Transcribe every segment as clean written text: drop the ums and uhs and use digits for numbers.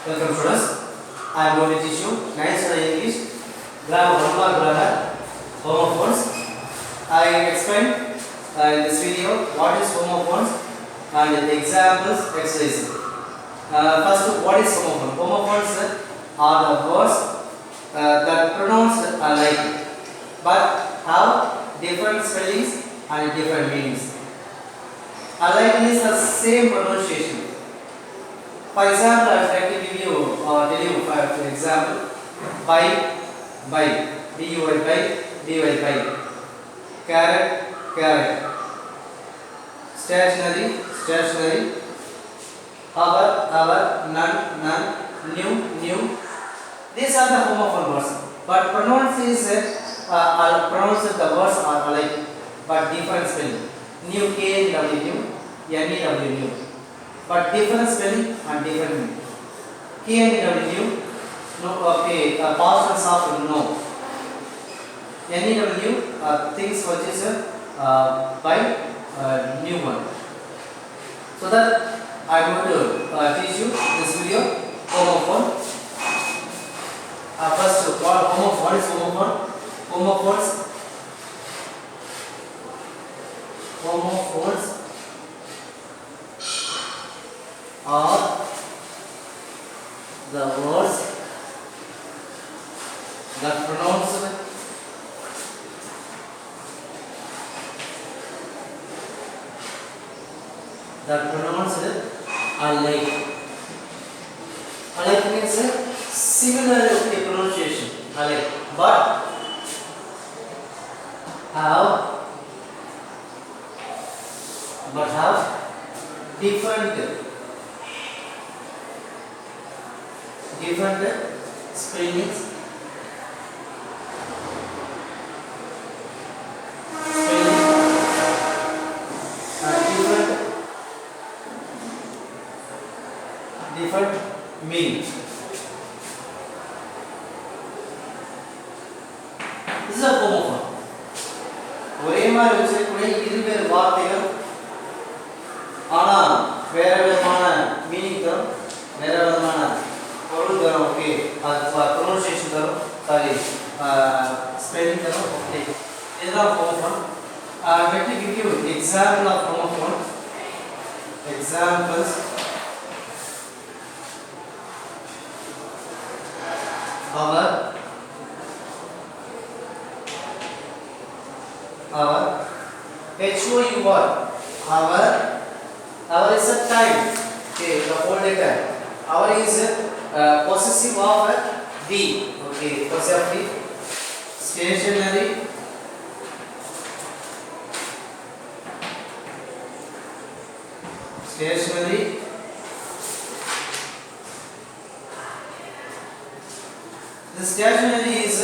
Welcome students. I am going to teach you 9th standard English grammar, one mark grammar, homophones. I explained in this video what is homophones and the examples exercises. First, what is homophone? Homophones are the words that pronounced alike but have different spellings and different meanings. Alike means the same pronunciation. For example, I would like to give you tell you for example, by, B-U-Y, by, carrot, stationery, hour, none, new. These are the homophone words, but pronounced the words are alike, but different spelling. New, K-N-W, N-E-W, but different spelling and different meaning. K-N-W, no, okay, past tense of no. N-E-W, things which is by new one. So that I am going to teach you this video homophone. First, what is homophone? Homophones are the words that pronounced alike. Alike means similar pronunciation, alike, but have different spellings, different meanings. This is a homophone. ஒரே மாதிரி வச்சிருக்கக்கூடிய இருவேறு வார்த்தைகள் ஆனா வேற விதமான meaning தரும், வேற விதமான பொருள் தரும். ஓகே, அது ப்ரொனன்சியேஷன் தரும், சாரி ஸ்பெல்லிங் தரும். ஓகே, இதுதான் homophone. Let me give you example of homophone. Examples our HOUR, our is a time. Okay, the whole letter. Our is possessive of D. Okay, possessive of D. Stationery. The stationery is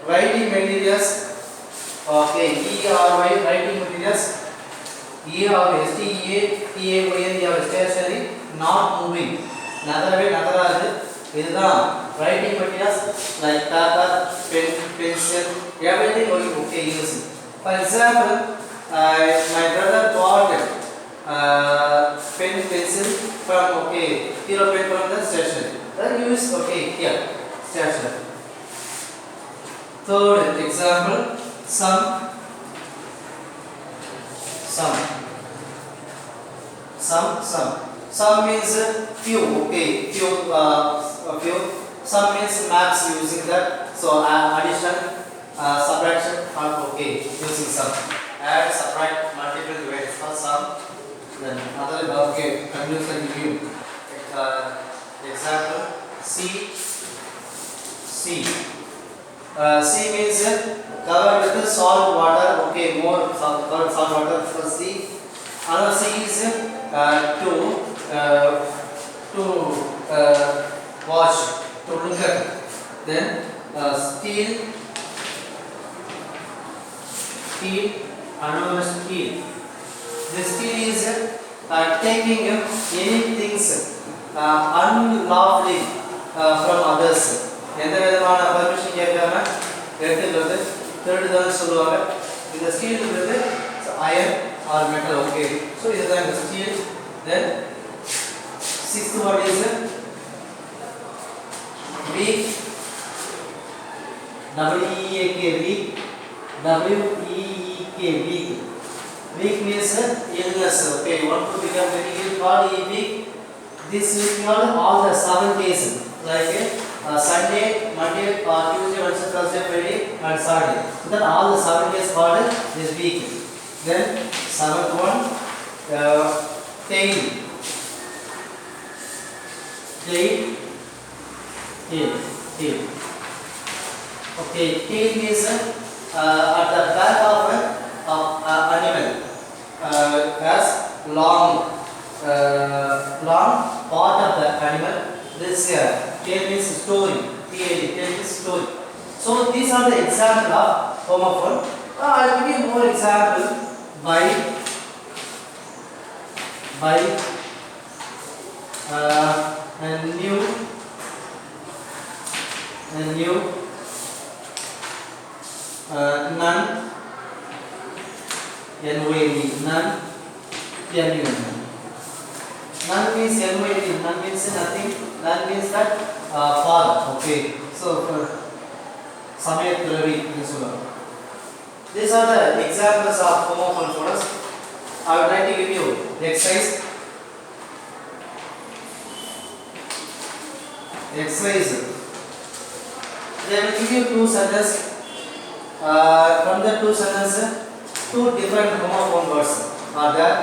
writing materials. Okay, E-R-Y, writing materials. E-R-S-T-E-A-T-A-Y-N, stationery, not moving. Another இதுதான் writing materials like paper, pen, pencil, everything okay using. For example, my brother bought pen, pencil from hero pen from the stationery. Then use here stationery. Third example, some means few. Okay, few. Some means maps using that. So addition, subtraction, using some. Add, subtract, multiple, divide for some. Then another continuous and view. Example, C means covered with salt water. Okay, more covered salt water for C. Another C is to watch, to look at. Then steel, another steel. This steel is taking any things unlawfully from others. எந்த விதமான permission கேட்காம எடுத்துக்கிறது திருடுதல் சொல்லுவாங்க. இந்த ஸ்டீல்ங்கிறது iron or metal. Okay, so this is the steel. Then Sixth word is weak. W-E-A-K, weak. W-E-E-K, weak. Weak means illness. Okay, you want to become very ill, called weak. This week called all the 7 days, like Sunday, Monday, Tuesday, Wednesday, Thursday, Friday, and Saturday. So that all the 7 days called this week. Then 7th one, tail. Tail. Okay, tail means at the back of animal has long part of the animal. This tail means story. Tail means story. So these are the example of homophone. I will give you more example by and new none, NYD, none, NU. None means NYD, none means nothing, none means that fall. Okay, so Samayat-Ravi. These are the examples of homophone phonemes. I would like to give you the exercise. They will give you 2 sentences. From the 2 sentences, 2 different homophone words are there.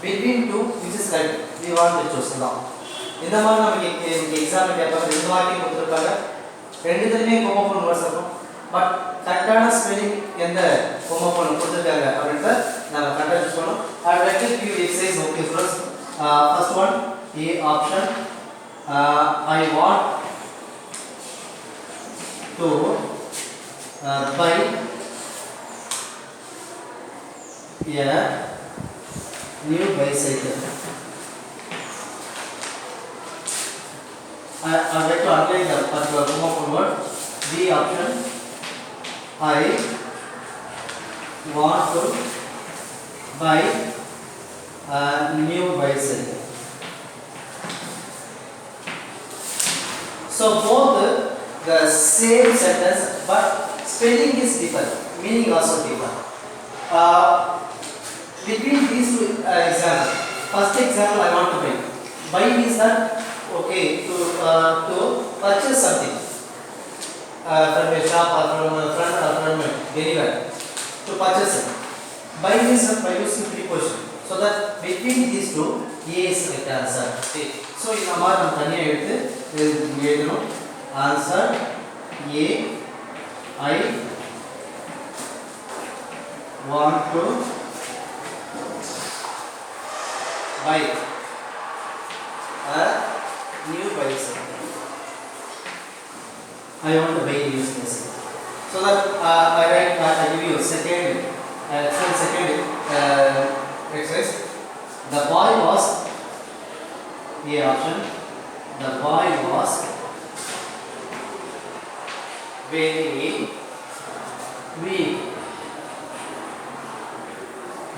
Between 2, which is correct, we want to choose now. In the morning, we exam homophone words, but correct spelling in the homophone I would like to give you exercise. Okay, first one, A option. I want to buy a new bicycle. I would like to underline the homophone word. B option. I want to buy a new bicycle. So both the same sentence, but spelling is different, meaning also different. Between these 2 examples, first example I want to buy. Buy means that okay to purchase something from a shop or from a friend or from anywhere to purchase it. Buy means by using preposition. So that between these 2, A is correct answer. Okay. So in our answer A. I want to buy a new bicycle. I want to buy a new bicycle. So that I give you second exercise. The boy was A option. The boy was very weak.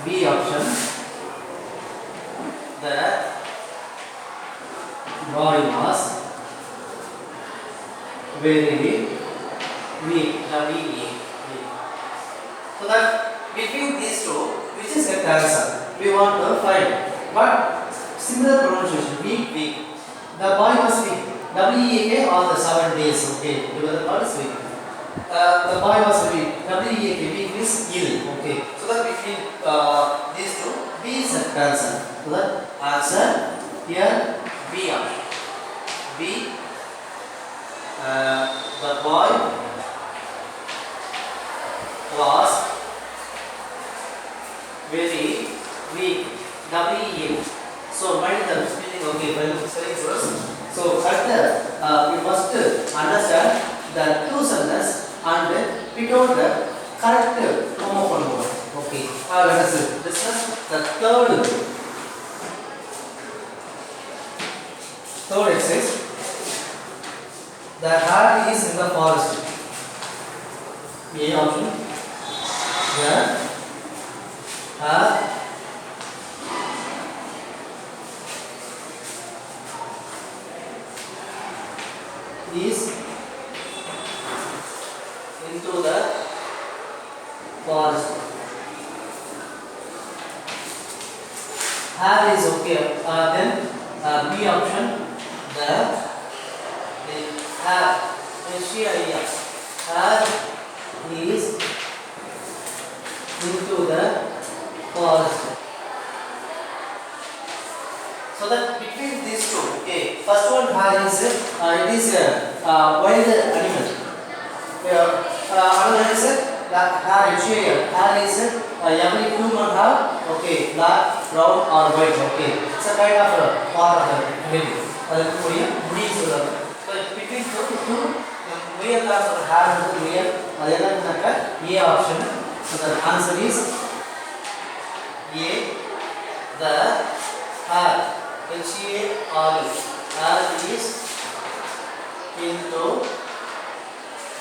B option. The boy was very weak. So that between these 2, which is correct answer, we want to find. But similar pronunciation, weak. The boy was weak. W-E-A-K all the 7 days. Okay, together called is weak. The boy was weak. W-E-A-K, weak is ill. Okay, so that between these 2, B is the answer. So that answer here B option. B. The boy was very weak. W-E-A. So mind the spelling. Okay, well, spelling first. So at the we must understand the 2 sentences and pick out the correct homophone word. Okay. Let us discuss the third exercise. The hare is in the forest. A option. The hare is into the forest. Have is okay. Then B option, the have have is into the forest. So that between these two, okay, first one have is it is a wild animal. Another is that have is every human have, okay, black, brown or white, okay. It's a kind of part of the body. So between two real class of have and real, A option. So the answer is A. The have have is into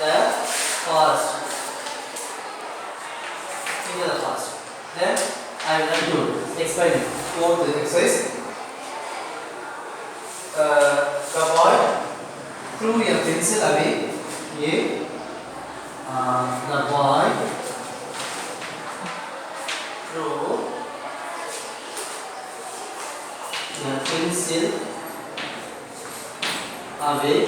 the forest. Into the forest. Then I will going to explain fourth exercise. The boy threw a pencil away. The boy threw a pencil away.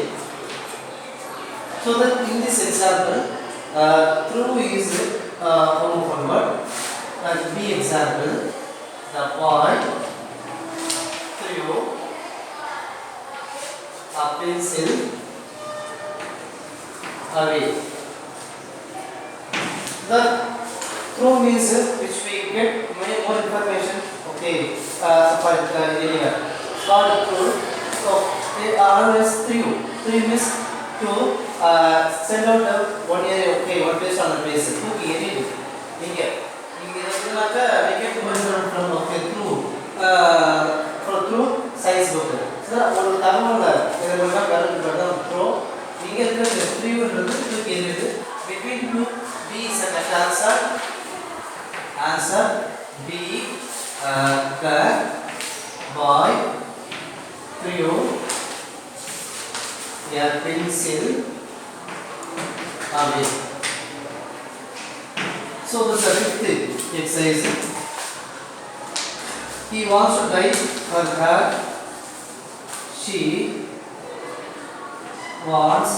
So that in this example, through is homophone word, and B example, the boy threw a pencil away. The through means which we get many more information. Okay, for area. Called through. So they are always through. Through means to send out the one area. Okay, one place on the place. Through area. Here. We get from okay through. Through size book. So one time on the through. We get the through between two. B is the correct answer. Answer B. The boy threw a pencil away. So the fifth exercise. He wants to dye her hair. She wants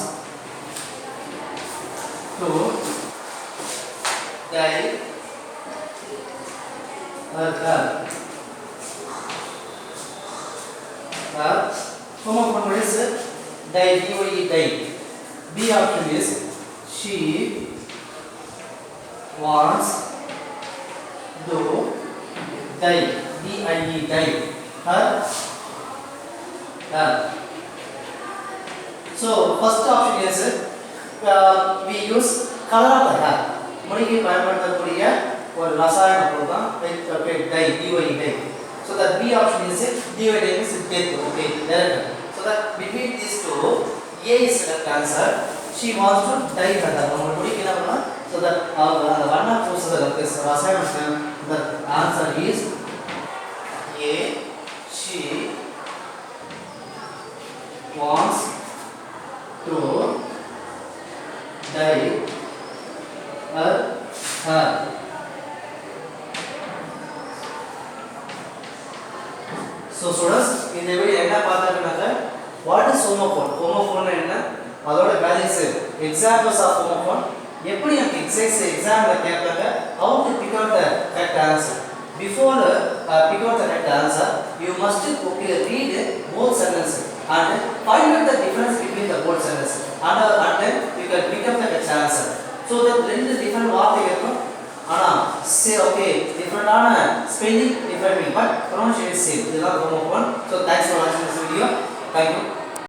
to dye her hair. Homophone word is dye, D-Y-E, dye. B option is she wants to dye, D-I-E, dye her hair. So first option is we use color of the hair. முடிக்கு பயன்படுத்தக்கூடிய ஒரு ரசாயன பொருள் தான் okay dye, D-Y-E, dye. So that B option is D-Y-E means death. Okay, direct. So that between these two, A is correct answer. She wants to dye her hair. நம்ம முடிக்கு என்ன பண்ணலாம்? So that அந்த வண்ண பூசுதல் ரசாயனம், the answer is A. She wants to dye her hair. So students, in the video என்ன பார்த்தோம்னா what is homophone? Homophone என்ன? அதோட வேல்யூஸ் examples of homophone. எப்படி அந்த examல கேட்பாங்க, how to pick out the correct answer. Before pick out the correct answer, you must read both sentences and find out the difference between the both sentences. And then you can pick up the correct answer. So the ரெண்டு different வார்த்தை இருக்கும். ஆனா say okay different ஆன spelling different but pronunciation is same. இதுதான் homophone. So thanks for watching this video. Thank you.